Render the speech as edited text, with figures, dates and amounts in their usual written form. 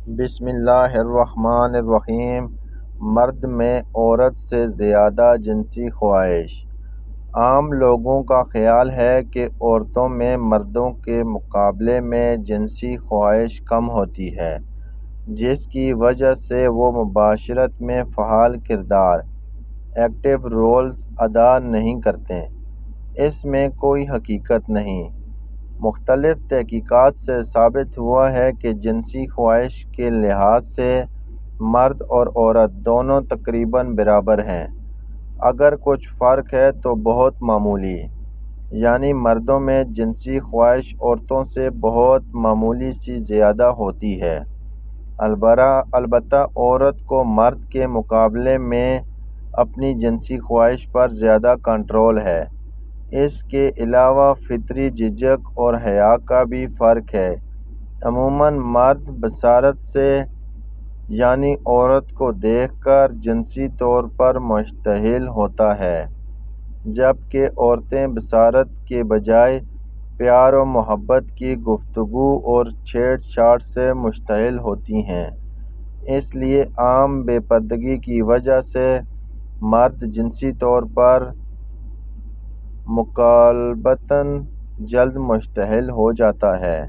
بسم اللہ الرحمن الرحیم۔ مرد میں عورت سے زیادہ جنسی خواہش۔ عام لوگوں کا خیال ہے کہ عورتوں میں مردوں کے مقابلے میں جنسی خواہش کم ہوتی ہے، جس کی وجہ سے وہ معاشرت میں فعال کردار ایکٹیو رولز ادا نہیں کرتے۔ اس میں کوئی حقیقت نہیں۔ مختلف تحقیقات سے ثابت ہوا ہے کہ جنسی خواہش کے لحاظ سے مرد اور عورت دونوں تقریباً برابر ہیں۔ اگر کچھ فرق ہے تو بہت معمولی، یعنی مردوں میں جنسی خواہش عورتوں سے بہت معمولی سی زیادہ ہوتی ہے۔ البتہ عورت کو مرد کے مقابلے میں اپنی جنسی خواہش پر زیادہ کنٹرول ہے۔ اس کے علاوہ فطری جھجک اور حیا کا بھی فرق ہے۔ عموماً مرد بصارت سے، یعنی عورت کو دیکھ کر جنسی طور پر مشتعل ہوتا ہے، جبکہ عورتیں بصارت کے بجائے پیار و محبت کی گفتگو اور چھیڑ چھاڑ سے مشتعل ہوتی ہیں۔ اس لیے عام بے پردگی کی وجہ سے مرد جنسی طور پر مغالبتاً جلد مشتعل ہو جاتا ہے۔